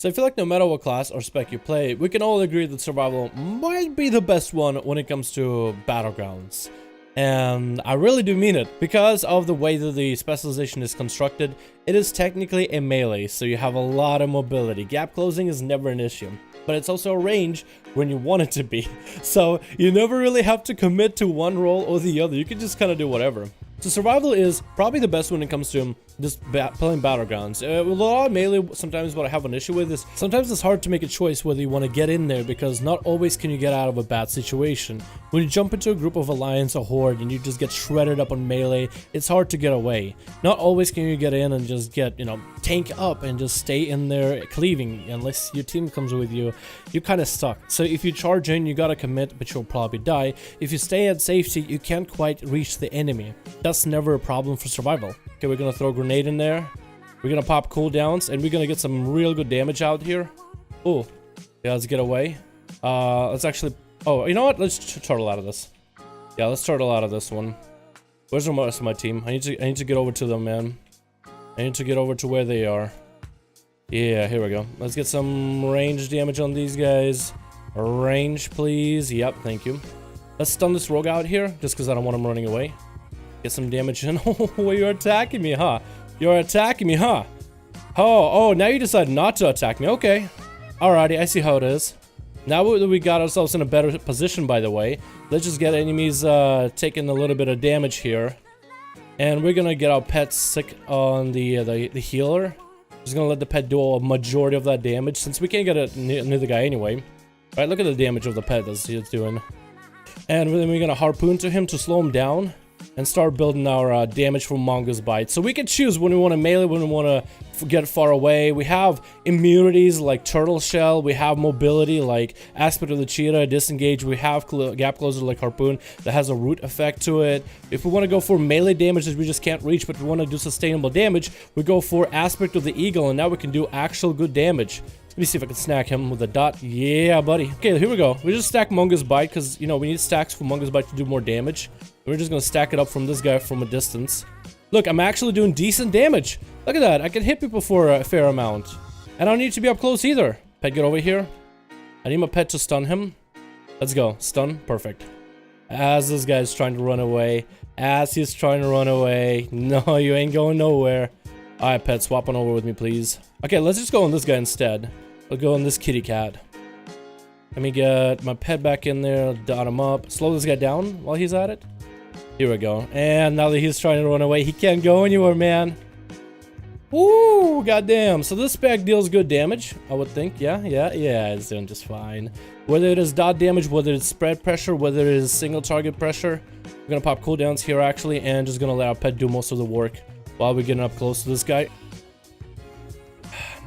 So I feel like no matter what class or spec you play, we can all agree that survival might be the best one when it comes to Battlegrounds. And I really do mean it, because of the way that the specialization is constructed. It is technically a melee, so you have a lot of mobility. Gap closing is never an issue, but it's also a range when you want it to be. So you never really have to commit to one role or the other. You can just kind of do whatever. So survival is probably the best when it comes to just playing Battlegrounds. A lot of melee, sometimes what I have an issue with is sometimes it's hard to make a choice whether you want to get in there, because not always can you get out of a bad situation. When you jump into a group of alliance or horde and you just get shredded up on melee, it's hard to get away. Not always can you get in and just get, you know, tank up and just stay in there cleaving. Unless your team comes with you, you're kind of stuck. So if you charge in, you gotta commit, but you'll probably die. If you stay at safety, you can't quite reach the enemy. That's never a problem for survival. Okay, we're gonna throw a grenade in there. We're gonna pop cooldowns, and we're gonna get some real good damage out here. Oh, yeah, let's get away. Let's actually... Oh, you know what? Let's turtle out of this. Yeah, let's turtle out of this one. Where's the rest of my team? I need to get over to them, man. I need to get over to where they are. Yeah, here we go. Let's get some range damage on these guys. Range, please. Yep, thank you. Let's stun this rogue out here, just because I don't want him running away. Get some damage in. Oh, you're attacking me, huh? You're attacking me, huh? Oh, now you decide not to attack me. Okay. Alrighty, I see how it is. Now that we got ourselves in a better position, by the way, let's just get enemies taking a little bit of damage here. And we're gonna get our pet sick on the healer. Just gonna let the pet do a majority of that damage, since we can't get it near the guy anyway. Right, look at the damage of the pet that he's doing. And then we're gonna harpoon to him to slow him down and start building our damage from Mongoose Bite. So we can choose when we want to melee, when we want to get far away. We have immunities like Turtle Shell. We have mobility like Aspect of the Cheetah, Disengage. We have Gap Closer like Harpoon that has a root effect to it. If we want to go for melee damage that we just can't reach, but we want to do sustainable damage, we go for Aspect of the Eagle, and now we can do actual good damage. Let me see if I can stack him with a dot. Yeah, buddy. Okay, here we go. We just stack Mongoose Bite because, you know, we need stacks for Mongoose Bite to do more damage. We're just gonna stack it up from this guy from a distance. Look, I'm actually doing decent damage. Look at that. I can hit people for a fair amount. And I don't need to be up close either. Pet, get over here. I need my pet to stun him. Let's go. Stun. Perfect. As this guy's trying to run away. As he's trying to run away. No, you ain't going nowhere. Alright, pet, swap on over with me, please. Okay, let's just go on this guy instead. We'll go on this kitty cat. Let me get my pet back in there, dot him up. Slow this guy down while he's at it. Here we go. And now that he's trying to run away, he can't go anywhere, man. Woo, goddamn. So this spec deals good damage, I would think. Yeah, it's doing just fine. Whether it is dot damage, whether it's spread pressure, whether it is single target pressure. We're gonna pop cooldowns here, actually, and just gonna let our pet do most of the work while we're getting up close to this guy.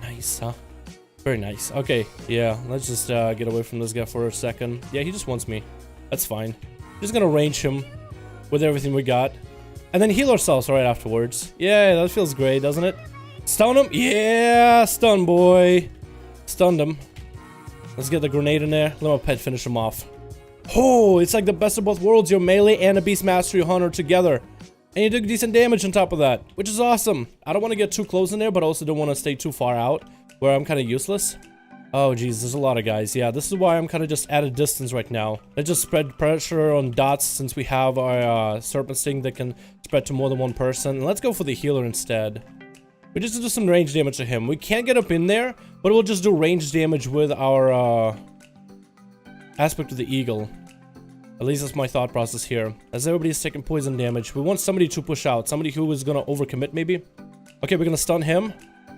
Nice, huh? Very nice. Okay, yeah, let's just get away from this guy for a second. Yeah, he just wants me. That's fine. Just gonna range him with everything we got. And then heal ourselves right afterwards. Yeah, that feels great, doesn't it? Stun him? Yeah, stun, boy. Stunned him. Let's get the grenade in there. Let my pet finish him off. Oh, it's like the best of both worlds. You're melee and a Beast Mastery Hunter together. And you do decent damage on top of that, which is awesome. I don't want to get too close in there, but I also don't want to stay too far out where I'm kind of useless. Oh, geez, there's a lot of guys. Yeah, this is why I'm kind of just at a distance right now. Let's just spread pressure on dots since we have our Serpent Sting that can spread to more than one person. And let's go for the healer instead. We just do some range damage to him. We can't get up in there, but we'll just do range damage with our Aspect of the Eagle. At least that's my thought process here. As everybody's taking poison damage, we want somebody to push out. Somebody who is going to overcommit, maybe. Okay, we're going to stun him.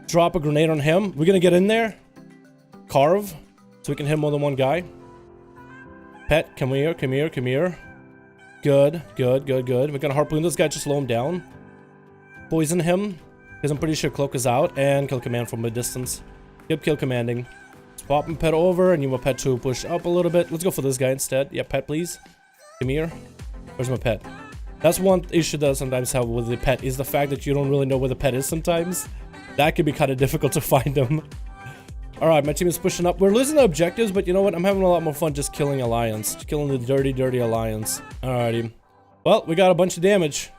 Drop a grenade on him. We're going to get in there. Carve, so we can hit more than one guy. Pet, come here, come here, come here. Good. We're gonna harpoon this guy to slow him down. Poison him, because I'm pretty sure Cloak is out, and kill command from a distance. Yep, kill commanding. Swap and pet over, and you want pet to push up a little bit. Let's go for this guy instead. Yeah, pet, please. Come here. Where's my pet? That's one issue that I sometimes have with the pet, is the fact that you don't really know where the pet is sometimes. That can be kind of difficult to find him. Alright, my team is pushing up. We're losing the objectives, but you know what? I'm having a lot more fun just killing Alliance. Just killing the dirty Alliance. Alrighty. Well, we got a bunch of damage.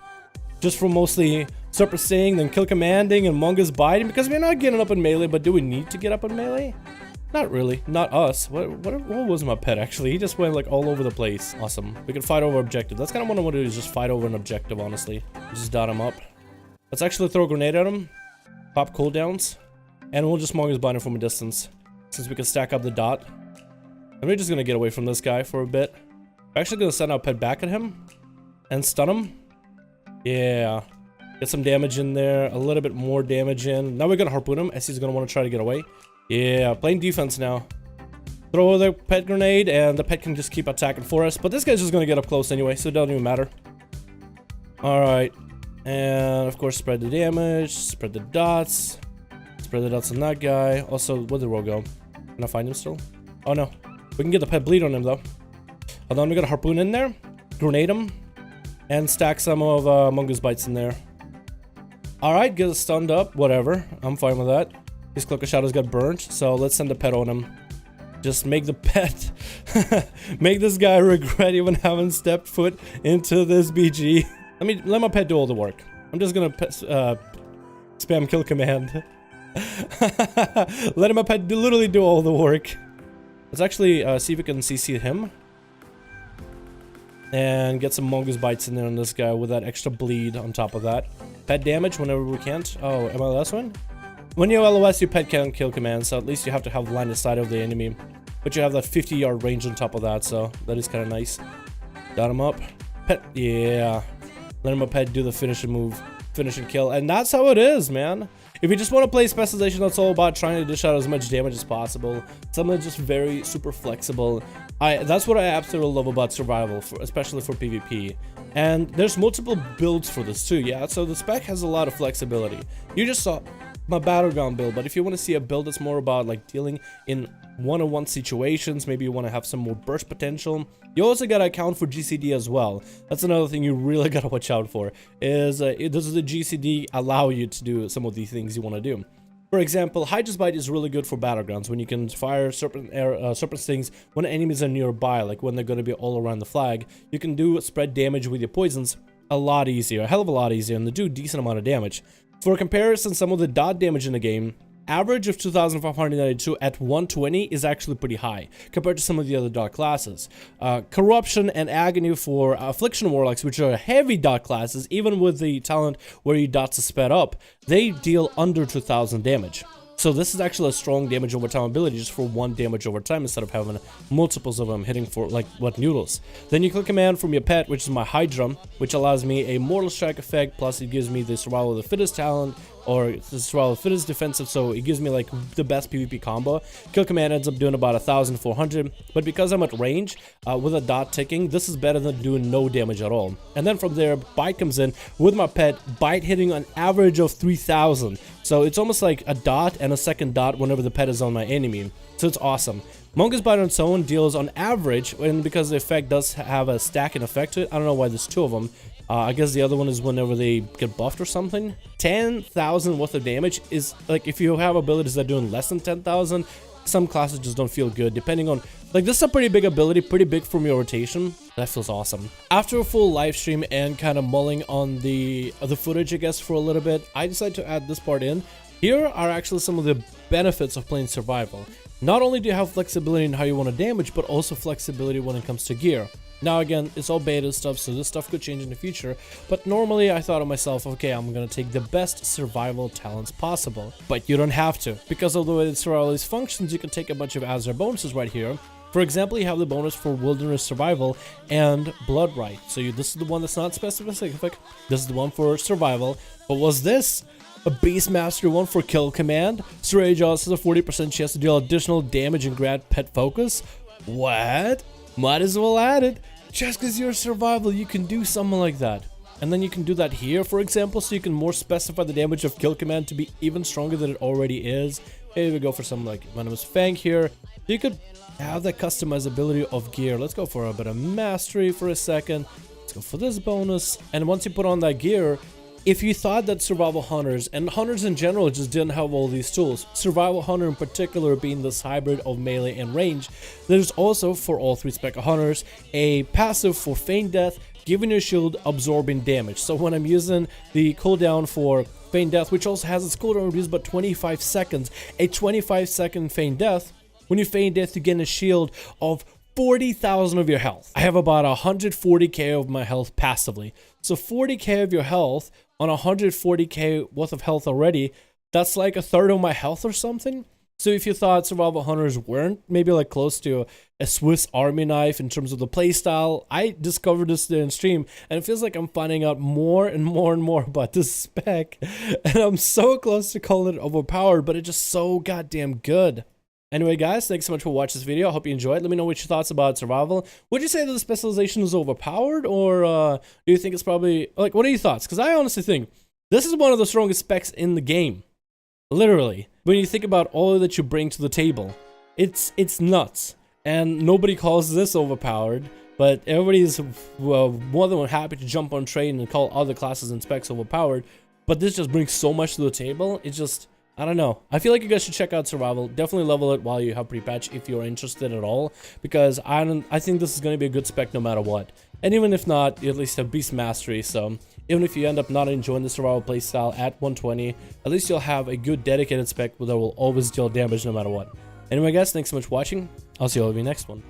Just from mostly Super Sting, then Kill Commanding, and Mungus Biting, because we're not getting up in melee, but do we need to get up in melee? Not really, not us. What was my pet actually? He just went like all over the place. Awesome. We can fight over objective. That's kind of what I want to do, is just fight over an objective, honestly. Just dot him up. Let's actually throw a grenade at him. Pop cooldowns. And we'll just Mungus Bind him from a distance, since we can stack up the dot. And we're just gonna get away from this guy for a bit. We're actually gonna send our pet back at him. And stun him. Yeah. Get some damage in there. A little bit more damage in. Now we're gonna harpoon him, as he's gonna want to try to get away. Yeah, playing defense now. Throw the pet grenade, and the pet can just keep attacking for us. But this guy's just gonna get up close anyway, so it doesn't even matter. Alright. And, of course, spread the damage. Spread the dots. Spread the dots on that guy. Also, where'd the rogue go? Can I find him still? Oh, no. We can get the pet bleed on him, though. Hold on, we got a harpoon in there. Grenade him. And stack some of Mungus Bites in there. Alright, get us stunned up. Whatever. I'm fine with that. His Cloak of Shadows got burnt, so let's send the pet on him. Just make the pet... make this guy regret even having stepped foot into this BG. Let my pet do all the work. I'm just gonna spam kill command. Let my pet literally do all the work. Let's actually see if we can CC him. And get some Mungus Bites in there on this guy with that extra bleed on top of that. Pet damage whenever we can't. Oh, am I the last one? When you LOS, your pet can't kill command, so at least you have to have line of sight of the enemy. But you have that 50-yard range on top of that, so that is kind of nice. Dot him up. Pet, yeah. Let my pet do the finishing move. Finish and kill. And that's how it is, man. If you just want to play Specialization, that's all about trying to dish out as much damage as possible. Something just very super flexible. That's what I absolutely love about survival, especially for PvP. And there's multiple builds for this too, yeah? So the spec has a lot of flexibility. You just saw my Battleground build, but if you want to see a build that's more about like dealing in one-on-one situations, maybe you want to have some more burst potential, you also got to account for GCD as well. That's another thing you really got to watch out for, is does the GCD allow you to do some of the things you want to do? For example, Hydra's Bite is really good for Battlegrounds, when you can fire serpent stings when enemies are nearby, like when they're going to be all around the flag. You can do spread damage with your poisons a lot easier, a hell of a lot easier, and they do a decent amount of damage. For comparison, some of the dot damage in the game, average of 2,592 at 120 is actually pretty high compared to some of the other dot classes. Corruption and Agony for Affliction Warlocks, which are heavy dot classes, even with the talent where your dots are sped up, they deal under 2,000 damage. So this is actually a strong damage over time ability just for one damage over time instead of having multiples of them hitting for like what noodles. Then you click command from your pet, which is my Hydra, which allows me a Mortal Strike effect, plus it gives me the Survival of the Fittest talent, or the Survival of the Fittest defensive, so it gives me like the best PvP combo. Kill command ends up doing about 1,400, but because I'm at range, with a dot ticking, this is better than doing no damage at all. And then from there, Bite comes in with my pet, Bite hitting an average of 3,000. So it's almost like a dot and a second dot whenever the pet is on my enemy. So it's awesome. Mungus Bite on its own deals on average, and because the effect does have a stacking effect to it, I don't know why there's two of them. I guess the other one is whenever they get buffed or something. 10,000 worth of damage is like, if you have abilities that are doing less than 10,000, some classes just don't feel good, depending on, like, this is a pretty big ability, pretty big from your rotation. That feels awesome. After a full live stream and kind of mulling on the footage, I guess, for a little bit, I decided to add this part in. Here are actually some of the benefits of playing survival. Not only do you have flexibility in how you want to damage, but also flexibility when it comes to gear. Now again, it's all beta stuff, so this stuff could change in the future, but normally I thought to myself, okay, I'm gonna take the best survival talents possible. But you don't have to. Because of the way that survival functions, you can take a bunch of Azeroth bonuses right here. For example, you have the bonus for Wilderness Survival and Blood Right. So this is the one that's not specific. This is the one for survival. But was this a Beast Mastery one for Kill Command? Surrey Jaws has a 40% chance to deal additional damage and grant pet focus? What? Might as well add it. Just because you're survival, you can do something like that. And then you can do that here, for example, so you can more specify the damage of Kill Command to be even stronger than it already is. Maybe we go for something like Venomous Fang here. You could have that customizability of gear. Let's go for a bit of Mastery for a second. Let's go for this bonus. And once you put on that gear, if you thought that survival hunters and hunters in general just didn't have all these tools, survival hunter in particular being this hybrid of melee and range, there's also for all 3 spec hunters a passive for feign death, giving your shield absorbing damage. So when I'm using the cooldown for feign death, which also has its cooldown reduced by 25 seconds, a 25-second feign death, when you feign death you get a shield of 40,000 of your health. I have about 140k of my health passively. So 40k of your health on 140k worth of health already, that's like a third of my health or something. So if you thought survival hunters weren't maybe like close to a Swiss army knife in terms of the playstyle, I discovered this in stream and it feels like I'm finding out more and more and more about this spec, and I'm so close to calling it overpowered, but it's just so goddamn good. Anyway guys, thanks so much for watching this video. I hope you enjoyed. Let me know what your thoughts about survival. Would you say that the specialization is overpowered, or do you think it's probably, like, what are your thoughts? Because I honestly think this is one of the strongest specs in the game. Literally. When you think about all that you bring to the table, it's nuts. And nobody calls this overpowered, but everybody's more than happy to jump on train and call other classes and specs overpowered. But this just brings so much to the table. It's just, I don't know. I feel like you guys should check out survival. Definitely level it while you have pre-patch if you're interested at all, because I think this is going to be a good spec no matter what. And even if not, you at least have beast mastery. So even if you end up not enjoying the survival playstyle at 120, at least you'll have a good dedicated spec that will always deal damage no matter what. Anyway guys, thanks so much for watching. I'll see you all in the next one.